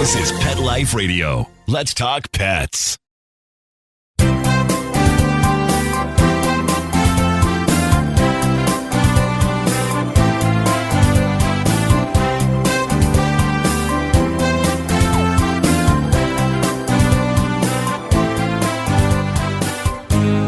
This is Pet Life Radio. Let's talk pets.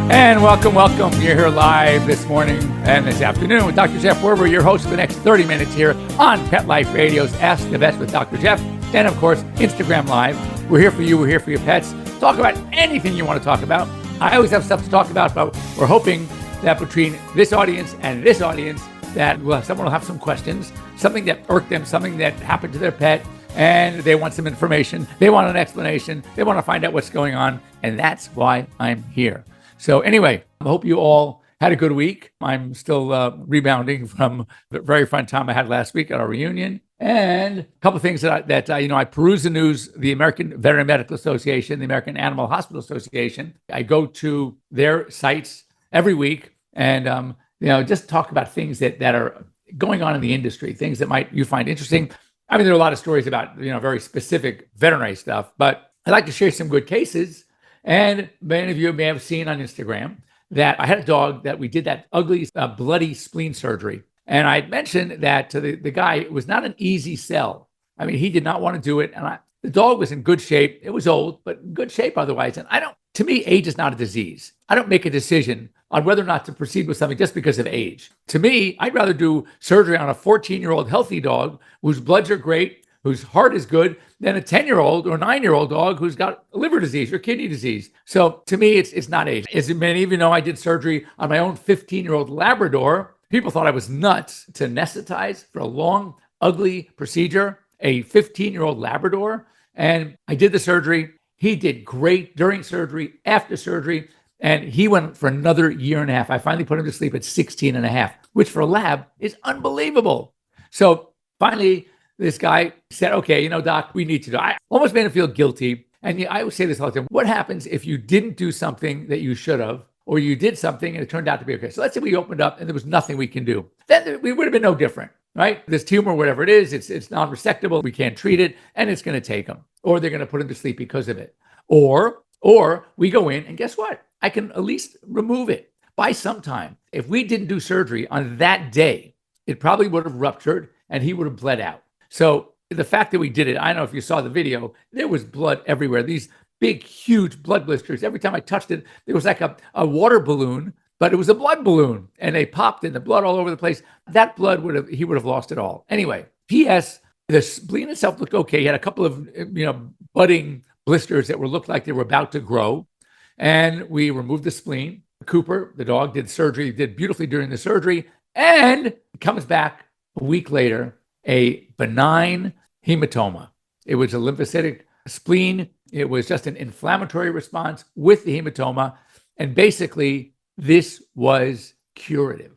And welcome. You're here live this morning and this afternoon with Dr. Jeff Werber, your host for the next 30 minutes here on Pet Life Radio's Ask the Vets with Dr. Jeff. And of course, Instagram Live. We're here for you. We're here for your pets. Talk about anything you want to talk about. I always have stuff to talk about, but we're hoping that between this audience and this audience, that someone will have some questions, something that irked them, something that happened to their pet, and they want some information. They want an explanation. They want to find out what's going on. And that's why I'm here. So anyway, I hope you all had a good week. I'm still rebounding from the very fun time I had last week at our reunion. And a couple of things that I peruse the news, the American Veterinary Medical Association, the American Animal Hospital Association. I go to their sites every week and, just talk about things that are going on in the industry, things that you find interesting. I mean, there are a lot of stories about, very specific veterinary stuff, but I'd like to share some good cases. And many of you may have seen on Instagram that I had a dog that we did that ugly, bloody spleen surgery. And I mentioned that to the guy, it was not an easy sell. I mean, he did not want to do it. And the dog was in good shape. It was old, but in good shape otherwise. And to me, age is not a disease. I don't make a decision on whether or not to proceed with something just because of age. To me, I'd rather do surgery on a 14-year-old healthy dog whose bloods are great, whose heart is good, than a 10-year-old or 9-year-old dog who's got liver disease or kidney disease. So to me, it's not age. As many of you know, I did surgery on my own 15-year-old Labrador. People thought I was nuts to anesthetize for a long, ugly procedure, a 15-year-old Labrador. And I did the surgery. He did great during surgery, after surgery, and he went for another year and a half. I finally put him to sleep at 16 and a half, which for a lab is unbelievable. So finally, this guy said, okay, doc, we need to do. I almost made him feel guilty. And I would say this all the time. What happens if you didn't do something that you should have, or you did something and it turned out to be okay? So let's say we opened up and there was nothing we can do. Then we would have been no different, right? This tumor, whatever it is, it's non-resectable. We can't treat it and it's going to take him, or they're going to put him to sleep because of it. Or we go in and guess what? I can at least remove it by sometime. If we didn't do surgery on that day, it probably would have ruptured and he would have bled out. So the fact that we did it, I don't know if you saw the video, there was blood everywhere. These big, huge blood blisters. Every time I touched it, there was like a water balloon, but it was a blood balloon. And they popped in the blood all over the place. That blood he would have lost it all. Anyway, P.S., the spleen itself looked okay. He had a couple of, budding blisters that looked like they were about to grow. And we removed the spleen. Cooper, the dog, did surgery, did beautifully during the surgery, and comes back a week later, a benign hematoma. It was a lymphocytic spleen. It was just an inflammatory response with the hematoma. And basically, this was curative.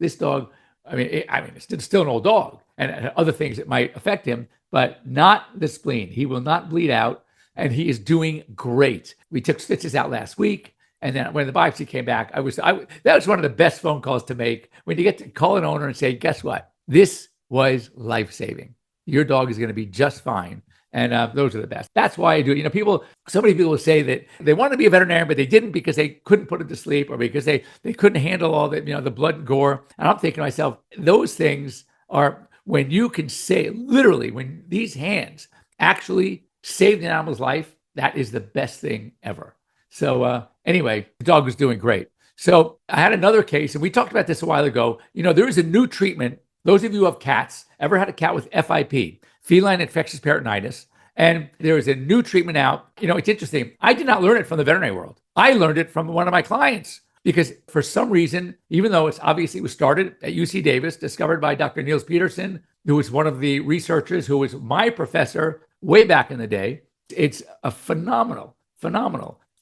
This dog, it's still an old dog and other things that might affect him, but not the spleen. He will not bleed out, and he is doing great. We took stitches out last week. And then when the biopsy came back, that was one of the best phone calls to make, when you get to call an owner and say, guess what? This was life-saving. Your dog is going to be just fine. And those are the best. That's why I do it. So many people will say that they wanted to be a veterinarian, but they didn't because they couldn't put him to sleep, or because they couldn't handle all the, the blood and gore. And I'm thinking to myself, those things are when you can say, literally, when these hands actually saved an animal's life, that is the best thing ever. So anyway, the dog was doing great. So I had another case, and we talked about this a while ago. There is a new treatment. Those of you who have cats, ever had a cat with FIP, feline infectious peritonitis, and there is a new treatment out. It's interesting. I did not learn it from the veterinary world. I learned it from one of my clients, because for some reason, even though it was started at UC Davis, discovered by Dr. Niels Peterson, who was one of the researchers who was my professor way back in the day, it's a phenomenal.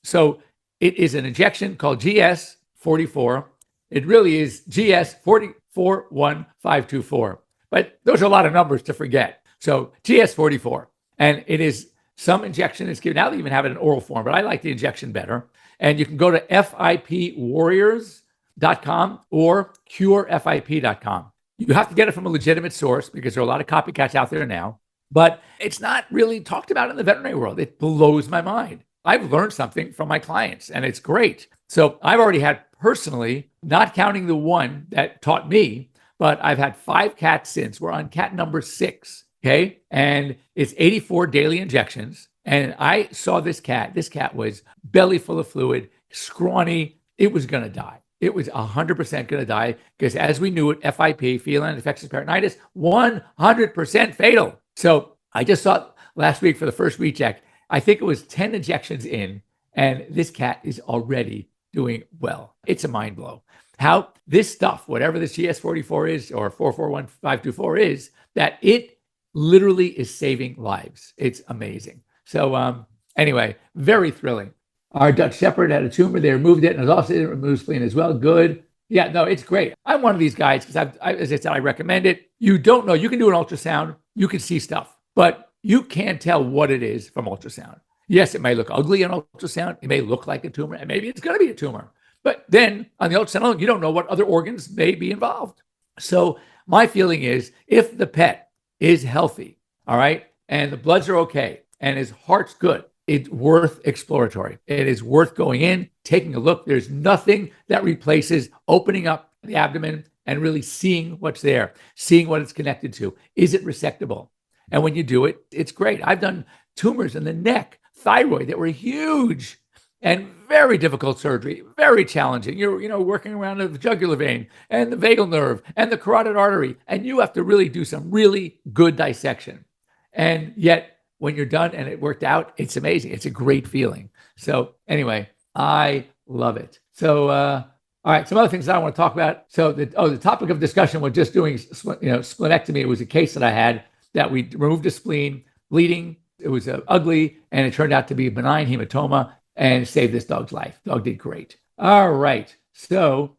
So it is an injection called GS44. It really is GS41524. But those are a lot of numbers to forget. So GS44. And it is some injection is given. Now they even have it in oral form, but I like the injection better. And you can go to FIPwarriors.com or curefip.com. You have to get it from a legitimate source because there are a lot of copycats out there now. but it's not really talked about in the veterinary world. It blows my mind. I've learned something from my clients and it's great. So I've already had personally, not counting the one that taught me, but I've had 5 cats since. We're on cat number 6. Okay. And it's 84 daily injections. And I saw this cat. This cat was belly full of fluid, scrawny. It was going to die. It was 100% going to die because, as we knew it, FIP, feline infectious peritonitis, 100% fatal. So I just saw last week for the first recheck. I think it was 10 injections in, and this cat is already doing well. It's a mind blow. How this stuff, whatever the CS44 is or 441524 is, that it literally is saving lives. It's amazing. So anyway, very thrilling. Our Dutch Shepherd had a tumor. They removed it, and it also didn't remove spleen as well. Good. Yeah, no, it's great. I'm one of these guys because, as I said, I recommend it. You don't know. You can do an ultrasound. You can see stuff, but you can't tell what it is from ultrasound. Yes, it may look ugly on ultrasound. It may look like a tumor, and maybe it's going to be a tumor. But then on the ultrasound, you don't know what other organs may be involved. So my feeling is if the pet is healthy, all right, and the bloods are okay, and his heart's good, it's worth exploratory. It is worth going in, taking a look. There's nothing that replaces opening up the abdomen and really seeing what's there, seeing what it's connected to. Is it resectable? And when you do it, it's great. I've done tumors in the neck, thyroid that were huge and very difficult surgery, very challenging. You're working around the jugular vein and the vagal nerve and the carotid artery, and you have to really do some really good dissection. And yet, when you're done and it worked out, it's amazing. It's a great feeling. So anyway, I love it. So all right, some other things that I want to talk about. So the topic of discussion was just doing splenectomy. It was a case that I had that we removed a spleen, bleeding. It was ugly, and it turned out to be a benign hematoma and saved this dog's life. Dog did great. All right. So,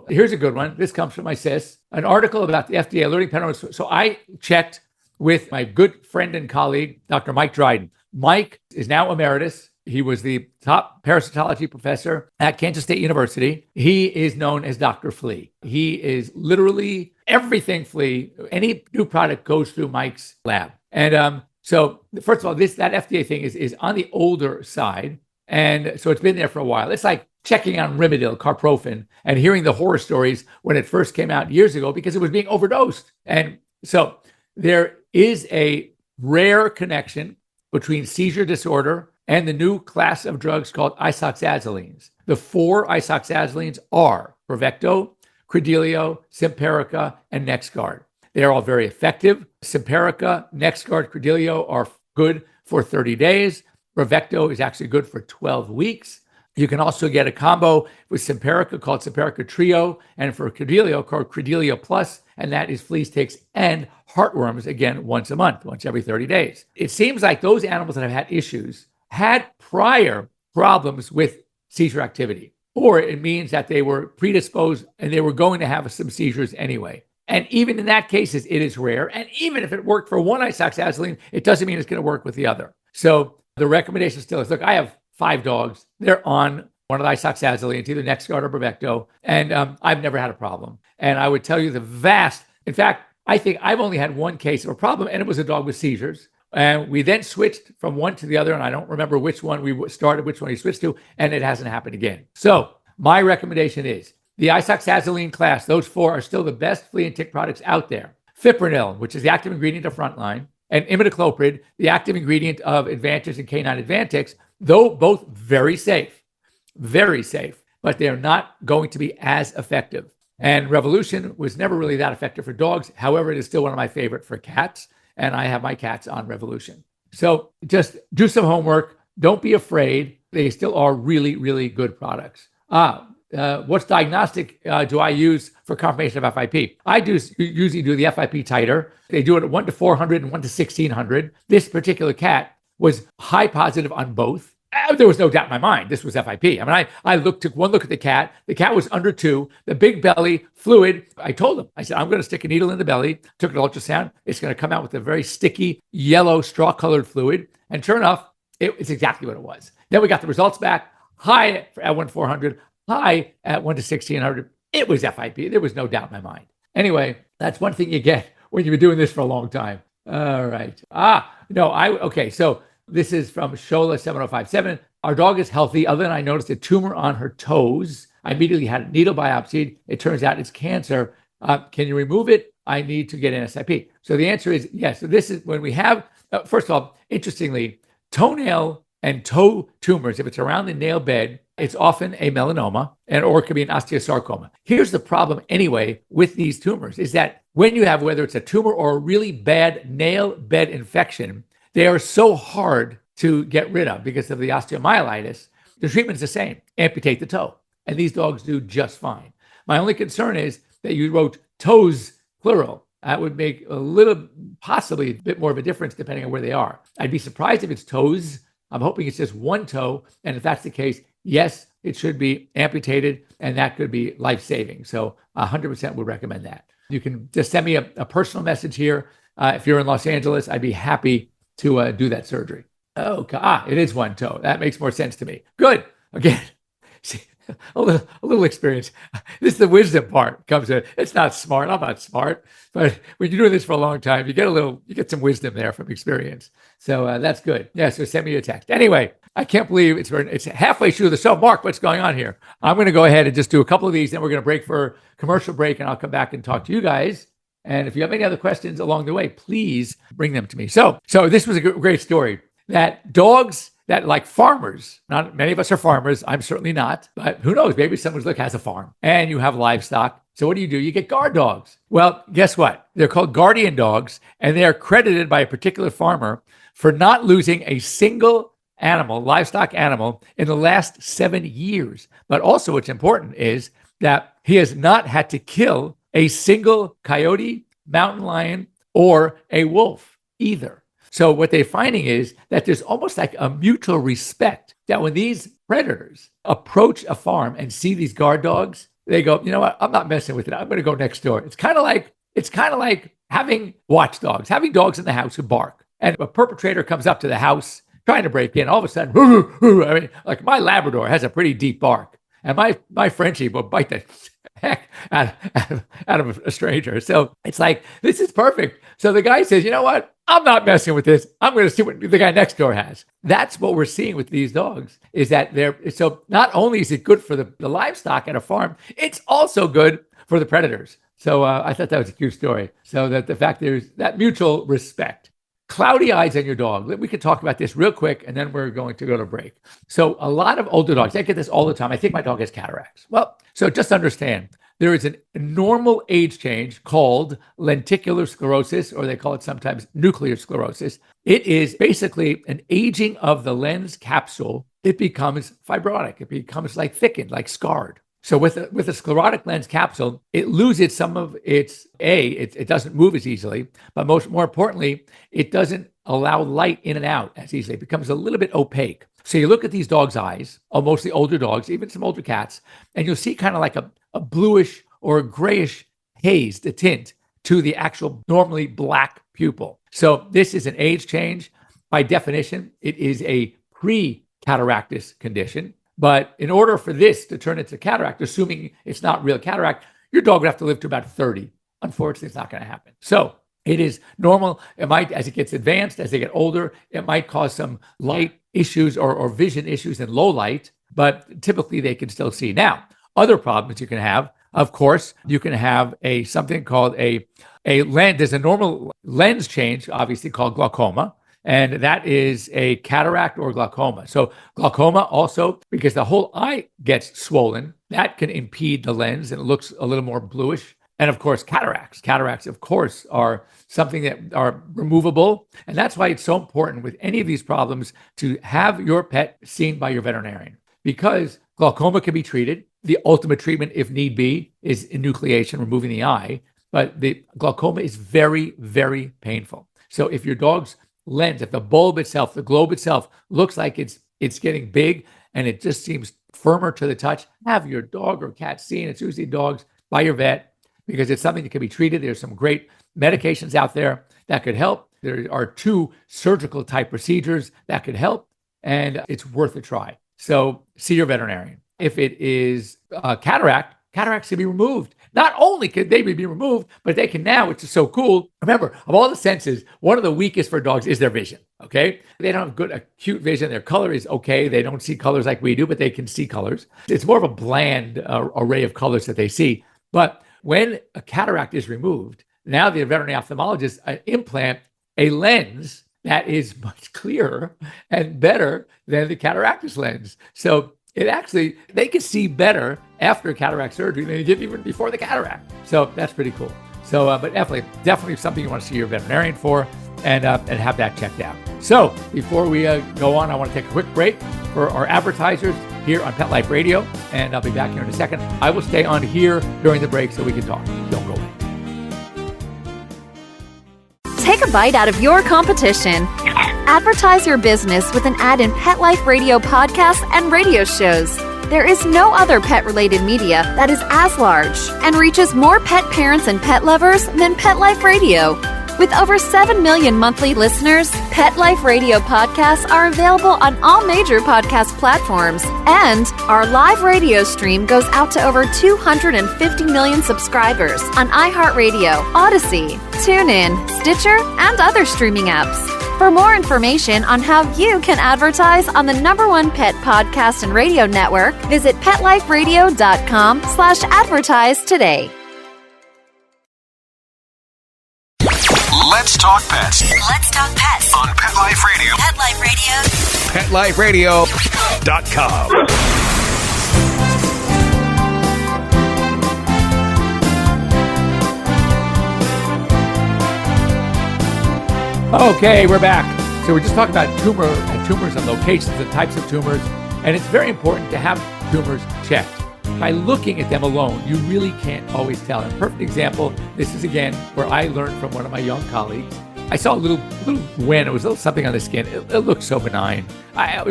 here's a good one. This comes from my sis, an article about the FDA alerting pet owners. So I checked with my good friend and colleague, Dr. Mike Dryden. Mike is now emeritus. He was the top parasitology professor at Kansas State University. He is known as Dr. Flea. He is literally everything flea. Any new product goes through Mike's lab. And so first of all, that FDA thing is on the older side. And so it's been there for a while. It's like checking on Rimadyl, Carprofen, and hearing the horror stories when it first came out years ago because it was being overdosed. And so there is a rare connection between seizure disorder and the new class of drugs called isoxazolines. The 4 isoxazolines are Bravecto, Credelio, Simparica, and NexGard. They are all very effective. Simparica, NexGard, Credelio are good for 30 days. Bravecto is actually good for 12 weeks. You can also get a combo with Simparica called Simparica Trio, and for Credelio called Credelio Plus, and that is flea sticks and heartworms, again, once a month, once every 30 days. It seems like those animals that have had issues had prior problems with seizure activity, or it means that they were predisposed and they were going to have some seizures anyway. And even in that case, it is rare. And even if it worked for one isoxazoline, it doesn't mean it's going to work with the other. So the recommendation still is, look, I have 5 dogs. They're on one of the isoxazolines, either NexGard or Bravecto, and I've never had a problem. And I would tell you in fact, I think I've only had one case of a problem, and it was a dog with seizures. And we then switched from one to the other, and I don't remember which one we started, which one we switched to, and it hasn't happened again. So my recommendation is the isoxazoline class. Those 4 are still the best flea and tick products out there. Fipronil, which is the active ingredient of Frontline, and imidacloprid, the active ingredient of Advantage and Canine Advantix, though both very safe, but they're not going to be as effective. And Revolution was never really that effective for dogs. However, it is still one of my favorite for cats, and I have my cats on Revolution. So just do some homework. Don't be afraid. They still are really, really good products. What diagnostic do I use for confirmation of FIP? I usually do the FIP titer. They do it at 1 to 400 and 1 to 1600. This particular cat was high positive on both. There was no doubt in my mind this was FIP. I mean, I took one look at the cat. The cat was under 2, the big belly, fluid. I told him, I said, I'm going to stick a needle in the belly. Took an ultrasound. It's going to come out with a very sticky, yellow, straw-colored fluid. And sure enough, it's exactly what it was. Then we got the results back, high at 1 to 400, high at 1 to 1600. It was FIP. There was no doubt in my mind. Anyway, that's one thing you get when you've been doing this for a long time. All right. No, okay. So this is from Shola 7057. Our dog is healthy, other than I noticed a tumor on her toes. I immediately had a needle biopsied. It turns out it's cancer. Can you remove it? I need to get an SIP. So the answer is yes. So this is when we have, first of all, interestingly, toenail and toe tumors, if it's around the nail bed, it's often a melanoma or it could be an osteosarcoma. Here's the problem anyway with these tumors is that when you have, whether it's a tumor or a really bad nail bed infection, they are so hard to get rid of because of the osteomyelitis. The treatment is the same, amputate the toe. And these dogs do just fine. My only concern is that you wrote toes plural. That would make a little, possibly a bit more of a difference depending on where they are. I'd be surprised if it's toes. I'm hoping it's just one toe. And if that's the case, yes, it should be amputated and that could be life-saving. So 100% would recommend that. You can just send me a personal message here. If you're in Los Angeles, I'd be happy to do that surgery. Oh, it is one toe. That makes more sense to me. Good. Again, see, a little experience. This is the wisdom part comes in. It's not smart. I'm not smart, but when you're doing this for a long time, you get some wisdom there from experience. So that's good. Yeah. So send me a text. Anyway, I can't believe it's halfway through the show. Mark, what's going on here? I'm going to go ahead and just do a couple of these. Then we're going to break for a commercial break, and I'll come back and talk to you guys. And if you have any other questions along the way, please bring them to me. So this was a great story that dogs that like farmers, not many of us are farmers. I'm certainly not, but who knows? Maybe someone has a farm and you have livestock. So what do? You get guard dogs. Well, guess what? They're called guardian dogs, and they are credited by a particular farmer for not losing a single livestock animal in the last 7 years. But also what's important is that he has not had to kill a single coyote, mountain lion, or a wolf either. So what they're finding is that there's almost like a mutual respect that when these predators approach a farm and see these guard dogs, they go, you know what? I'm not messing with it. I'm going to go next door. It's kind of like having watchdogs, having dogs in the house who bark. And a perpetrator comes up to the house trying to break in. All of a sudden, I mean, like my Labrador has a pretty deep bark, and my Frenchie will bite the heck out of a stranger. So it's like, this is perfect. So the guy says, you know what? I'm not messing with this. I'm going to see what the guy next door has. That's what we're seeing with these dogs is that so not only is it good for the livestock at a farm, it's also good for the predators. So I thought that was a cute story. So that the fact there's that mutual respect. Cloudy eyes on your dog. We could talk about this real quick, and then we're going to go to break. So a lot of older dogs, I get this all the time. I think my dog has cataracts. Well, so just understand, there is a normal age change called lenticular sclerosis, or they call it sometimes nuclear sclerosis. It is basically an aging of the lens capsule. It becomes fibrotic. It becomes like thickened, like scarred. So with a sclerotic lens capsule, it loses some of it doesn't move as easily, but more importantly, it doesn't allow light in and out as easily. It becomes a little bit opaque. So you look at these dogs' eyes, or mostly older dogs, even some older cats, and you'll see kind of like a bluish or a grayish haze, the tint, to the actual normally black pupil. So this is an age change. By definition, it is a pre-cataractus condition. But in order for this to turn into cataract, assuming it's not real cataract, your dog would have to live to about 30. Unfortunately, it's not going to happen. So it is normal. It might, as it gets advanced, as they get older, it might cause some light issues or vision issues in low light, but typically they can still see. Now, other problems you can have, of course, you can have something called a lens. There's a normal lens change, obviously, called glaucoma. And that is a cataract or glaucoma. So glaucoma also, because the whole eye gets swollen, that can impede the lens and it looks a little more bluish. And of course, cataracts. Cataracts, of course, are something that are removable. And that's why it's so important with any of these problems to have your pet seen by your veterinarian, because glaucoma can be treated. The ultimate treatment, if need be, is enucleation, removing the eye. But the glaucoma is very, very painful. So if your dog's lens, if the bulb itself, the globe itself looks like it's getting big and it just seems firmer to the touch, have your dog or cat seen. It's usually dogs by your vet because it's something that can be treated. There's some great medications out there that could help. There are 2 surgical type procedures that could help, and it's worth a try. So see your veterinarian. If it is cataract, cataracts can be removed. Not only can they be removed, but they can now, which is so cool. Remember, of all the senses, one of the weakest for dogs is their vision, okay? They don't have good acute vision. Their color is okay. They don't see colors like we do, but they can see colors. It's more of a bland array of colors that they see. But when a cataract is removed, now the veterinary ophthalmologist implant a lens that is much clearer and better than the cataractus lens. So it actually, they can see better after cataract surgery than they did even before the cataract. So that's pretty cool. So, but definitely something you want to see your veterinarian for and have that checked out. So before we go on, I want to take a quick break for our advertisers here on Pet Life Radio, and I'll be back here in a second. I will stay on here during the break so we can talk. Don't go away. Take a bite out of your competition. Advertise your business with an ad in Pet Life Radio podcasts and radio shows. There is no other pet-related media that is as large and reaches more pet parents and pet lovers than Pet Life Radio. With over 7 million monthly listeners, Pet Life Radio podcasts are available on all major podcast platforms, and our live radio stream goes out to over 250 million subscribers on iHeartRadio, Odyssey, TuneIn, Stitcher, and other streaming apps. For more information on how you can advertise on the #1 pet podcast and radio network, visit PetLifeRadio.com/advertise today. Let's talk pets Let's talk pets on Pet Life Radio. Pet Life Radio. PetLifeRadio.com. Okay, we're back. So we're just talking about tumors and locations and types of tumors. And it's very important to have tumors checked. By looking at them alone, you really can't always tell. A perfect example, this is again where I learned from one of my young colleagues. I saw a little wen. It was a little something on the skin. It looked so benign.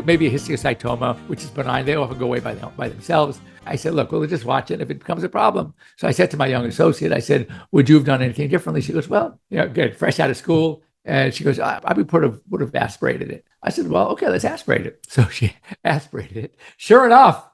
Maybe a histiocytoma, which is benign. They often go away by themselves. I said, look, we'll just watch it if it becomes a problem. So I said to my young associate, I said, would you have done anything differently? She goes, well, good, fresh out of school. And she goes, I would have aspirated it. I said, well, okay, let's aspirate it. So she aspirated it. Sure enough,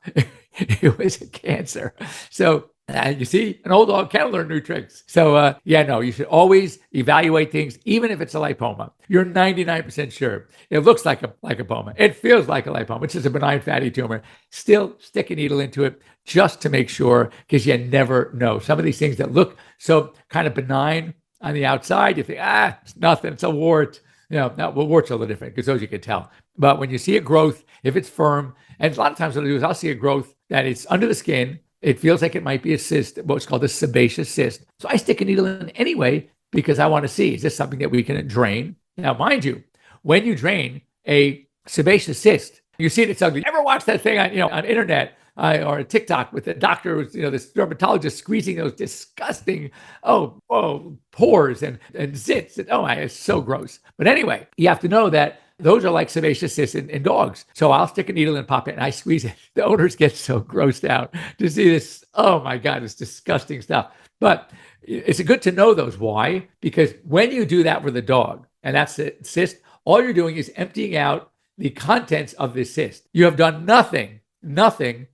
it was a cancer. So you see, an old dog can learn new tricks. So you should always evaluate things, even if it's a lipoma. You're 99% sure. It looks like a lipoma. It feels like a lipoma. It's just a benign fatty tumor. Still stick a needle into it just to make sure, because you never know. Some of these things that look so kind of benign on the outside, you think, it's nothing, it's a wart. Warts are a little different because those you can tell. But when you see a growth, if it's firm, and a lot of times what I do is I'll see a growth that it's under the skin, it feels like it might be a cyst, what's called a sebaceous cyst. So I stick a needle in anyway because I want to see, is this something that we can drain? Now, mind you, when you drain a sebaceous cyst, you see it's ugly. Ever watch that thing on internet? Or a TikTok with the doctor, this dermatologist squeezing those disgusting, pores and zits. It's so gross. But anyway, you have to know that those are like sebaceous cysts in dogs. So I'll stick a needle and pop it and I squeeze it. The owners get so grossed out to see this. Oh my God, it's disgusting stuff. But it's good to know those. Why? Because when you do that with a dog, and that's a cyst, all you're doing is emptying out the contents of the cyst. You have done nothing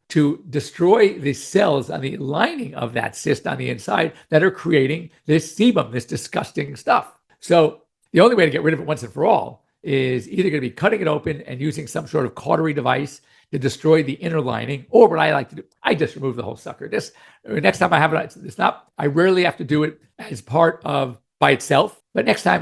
to destroy the cells on the lining of that cyst on the inside that are creating this sebum, this disgusting stuff. So the only way to get rid of it once and for all is either going to be cutting it open and using some sort of cautery device to destroy the inner lining, or what I like to do, I just remove the whole sucker. Next time I have it, I rarely have to do it as part of by itself. But next time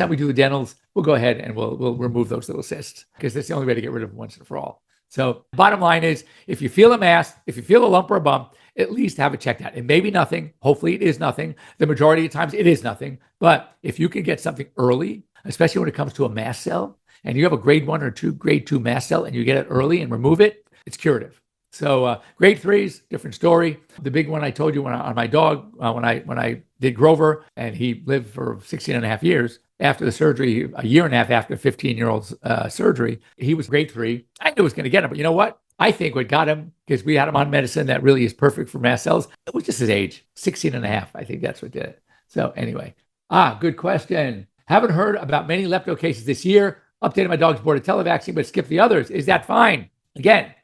we do the dentals, we'll go ahead and we'll remove those little cysts because that's the only way to get rid of them once and for all. So bottom line is, if you feel a mass, if you feel a lump or a bump, at least have it checked out. It may be nothing. Hopefully it is nothing. The majority of times it is nothing. But if you can get something early, especially when it comes to a mast cell, and you have a grade 1 or grade 2 mast cell, and you get it early and remove it, it's curative. So grade 3s, different story. The big one I told you on my dog, when I did Grover, and he lived for 16 and a half years, after the surgery, a year and a half after 15-year-old's surgery, he was grade 3. I knew it was going to get him, but you know what? I think what got him, because we had him on medicine that really is perfect for mast cells, it was just his age, 16 and a half. I think that's what did it. So anyway, good question. Haven't heard about many lepto cases this year. Updated my dog's Bordetella vaccine, but skipped the others. Is that fine? Again,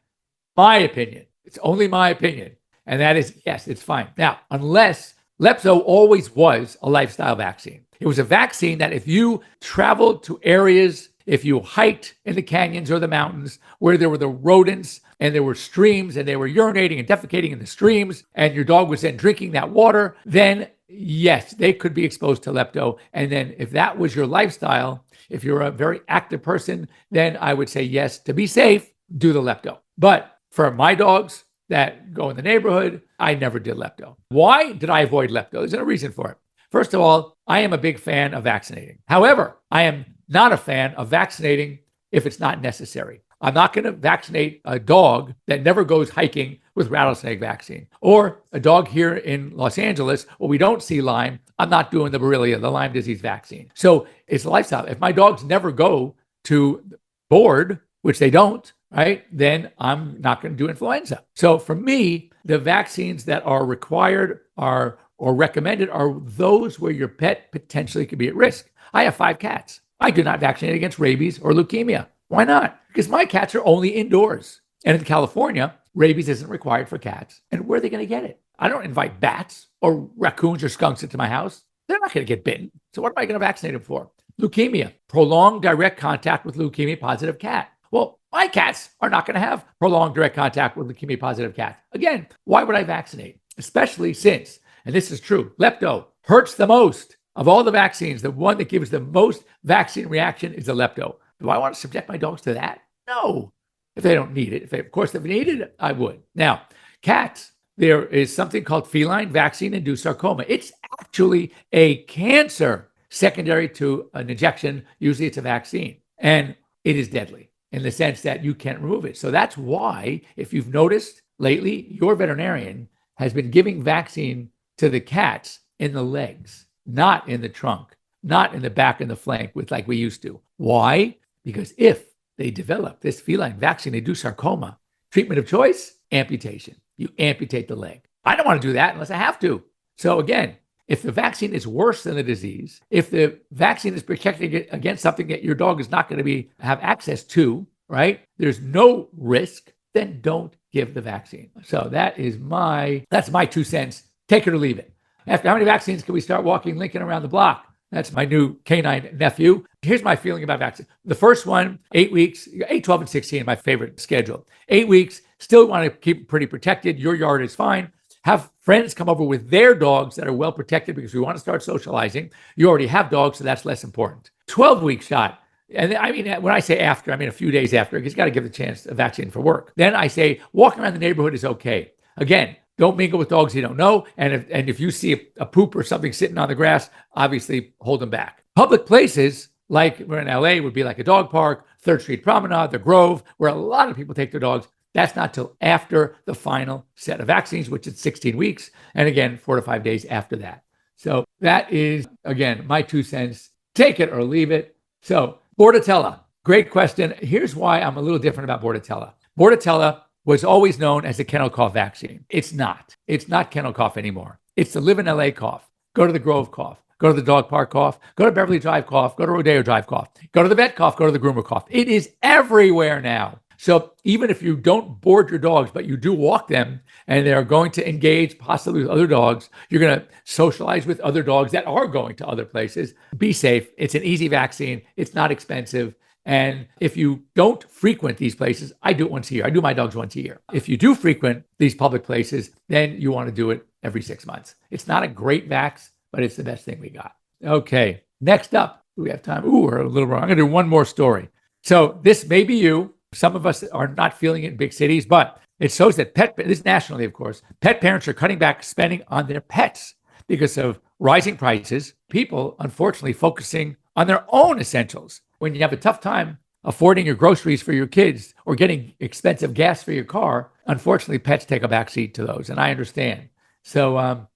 my opinion. It's only my opinion. And that is, yes, it's fine. Now, unless Lepto always was a lifestyle vaccine. It was a vaccine that if you traveled to areas, if you hiked in the canyons or the mountains where there were the rodents and there were streams and they were urinating and defecating in the streams and your dog was then drinking that water, then yes, they could be exposed to lepto. And then if that was your lifestyle, if you're a very active person, then I would say yes, to be safe, do the lepto. But for my dogs that go in the neighborhood, I never did lepto. Why did I avoid lepto? There's a reason for it. First of all, I am a big fan of vaccinating. However, I am not a fan of vaccinating if it's not necessary. I'm not going to vaccinate a dog that never goes hiking with rattlesnake vaccine. Or a dog here in Los Angeles where we don't see Lyme, I'm not doing the Borrelia, the Lyme disease vaccine. So it's a lifestyle. If my dogs never go to board, which they don't, right, then I'm not going to do influenza. So for me, the vaccines that are required or recommended are those where your pet potentially could be at risk. I have 5 cats. I do not vaccinate against rabies or leukemia. Why not? Because my cats are only indoors. And in California, rabies isn't required for cats. And where are they going to get it? I don't invite bats or raccoons or skunks into my house. They're not going to get bitten. So what am I going to vaccinate them for? Leukemia, prolonged direct contact with leukemia-positive cat. Well, my cats are not going to have prolonged direct contact with leukemia-positive cats. Again, why would I vaccinate? Especially since, and this is true, lepto hurts the most. Of all the vaccines, the one that gives the most vaccine reaction is the lepto. Do I want to subject my dogs to that? No. If they don't need it. If they needed it, I would. Now, cats, there is something called feline vaccine-induced sarcoma. It's actually a cancer secondary to an injection. Usually it's a vaccine. And it is deadly in the sense that you can't remove it. So that's why, if you've noticed lately, your veterinarian has been giving vaccine to the cats in the legs, not in the trunk, not in the back and the flank like we used to. Why? Because if they develop this feline vaccine-induced sarcoma, treatment of choice, amputation. You amputate the leg. I don't want to do that unless I have to. So again, if the vaccine is worse than the disease, if the vaccine is protecting it against something that your dog is not going to have access to, right? There's no risk, then don't give the vaccine. So that's my 2 cents. Take it or leave it. After how many vaccines can we start walking Lincoln around the block? That's my new canine nephew. Here's my feeling about vaccine. The first one, 8 weeks, 8, 12, and 16, my favorite schedule. 8 weeks, still want to keep pretty protected. Your yard is fine. Have friends come over with their dogs that are well protected because we want to start socializing. You already have dogs, so that's less important. 12-week shot. And I mean, when I say after, I mean a few days after, because you got to give the chance a vaccine for work. Then I say walking around the neighborhood is okay. Again, don't mingle with dogs you don't know. And if you see a poop or something sitting on the grass, obviously hold them back. Public places, like we're in LA, would be like a dog park, 3rd Street Promenade, the Grove, where a lot of people take their dogs. That's not till after the final set of vaccines, which is 16 weeks. And again, 4 to 5 days after that. So that is, again, my 2 cents. Take it or leave it. So Bordetella, great question. Here's why I'm a little different about Bordetella. Bordetella was always known as the kennel cough vaccine. It's not. It's not kennel cough anymore. It's the live in LA cough. Go to the Grove cough. Go to the dog park cough. Go to Beverly Drive cough. Go to Rodeo Drive cough. Go to the vet cough. Go to the groomer cough. It is everywhere now. So even if you don't board your dogs, but you do walk them and they're going to engage possibly with other dogs, you're going to socialize with other dogs that are going to other places. Be safe. It's an easy vaccine. It's not expensive. And if you don't frequent these places, I do it once a year. I do my dogs once a year. If you do frequent these public places, then you want to do it every 6 months. It's not a great vax, but it's the best thing we got. Okay, next up, do we have time? Ooh, we're a little wrong. I'm going to do one more story. So this may be you. Some of us are not feeling it in big cities, but it shows that this nationally, of course, pet parents are cutting back spending on their pets because of rising prices. People, unfortunately, focusing on their own essentials. When you have a tough time affording your groceries for your kids or getting expensive gas for your car, unfortunately, pets take a backseat to those. And I understand. So,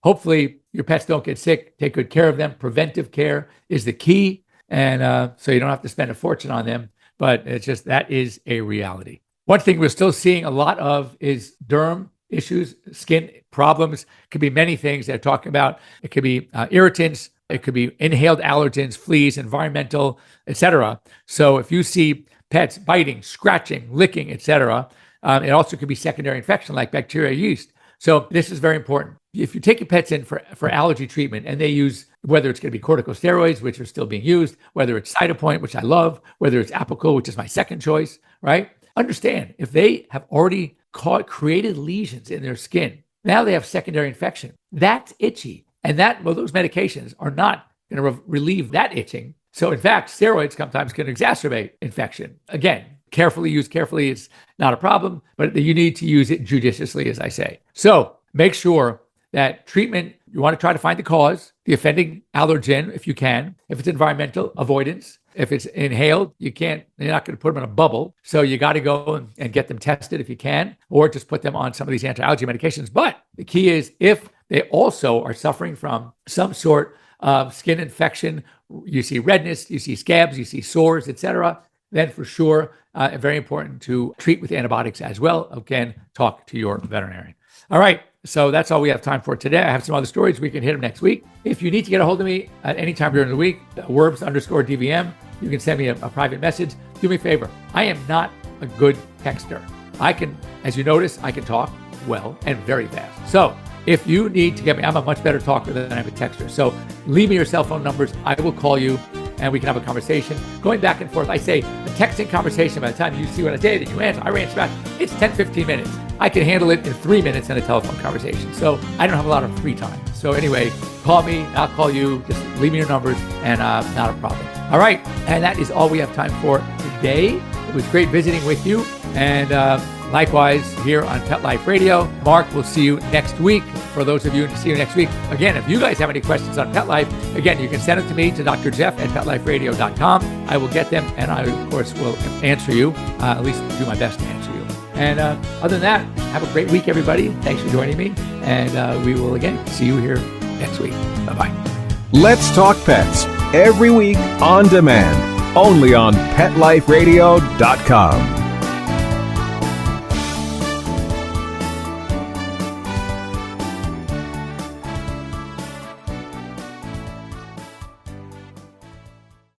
hopefully your pets don't get sick. Take good care of them. Preventive care is the key. And so you don't have to spend a fortune on them. But it's just that is a reality. One thing we're still seeing a lot of is derm issues, skin problems. It could be many things they're talking about. It could be irritants. It could be inhaled allergens, fleas, environmental, etc. So if you see pets biting, scratching, licking, etc., It also could be secondary infection like bacteria, yeast. So this is very important. If you take your pets in for allergy treatment and they use, whether it's going to be corticosteroids, which are still being used, whether it's Cytopoint, which I love, whether it's Apoquel, which is my second choice, right? Understand, if they have already created lesions in their skin, now they have secondary infection. That's itchy. And those medications are not going to relieve that itching. So in fact, steroids sometimes can exacerbate infection. Again, carefully is not a problem, but you need to use it judiciously, as I say. So make sure that treatment, you want to try to find the cause, the offending allergen if you can. If it's environmental, avoidance. If it's inhaled, you're not going to put them in a bubble. So you got to go and get them tested if you can, or just put them on some of these anti-allergy medications. But the key is if they also are suffering from some sort of skin infection, you see redness, you see scabs, you see sores, etc., then for sure, very important to treat with antibiotics as well. Again, talk to your veterinarian. All right. So that's all we have time for today. I have some other stories. We can hit them next week. If you need to get a hold of me at any time during the week, Werbs_DVM, you can send me a private message. Do me a favor. I am not a good texter. As you notice, I can talk well and very fast. So if you need to get me, I'm a much better talker than I'm a texter. So leave me your cell phone numbers. I will call you and we can have a conversation. Going back and forth, I say a texting conversation, by the time you see what I say, then you answer, I answer back. It's 10, 15 minutes. I can handle it in 3 minutes in a telephone conversation. So I don't have a lot of free time. So anyway, call me, I'll call you, just leave me your numbers and not a problem. All right, and that is all we have time for today. It was great visiting with you. And likewise here on Pet Life Radio. Mark, we'll see you next week. For those of you to see you next week. Again, if you guys have any questions on Pet Life, again, you can send them to me, to Dr. Jeff at PetLifeRadio.com. I will get them and I, of course, will answer you, at least do my best to answer you. And other than that, have a great week, everybody. Thanks for joining me. And we will, again, see you here next week. Bye-bye. Let's Talk Pets, every week on demand, only on PetLifeRadio.com.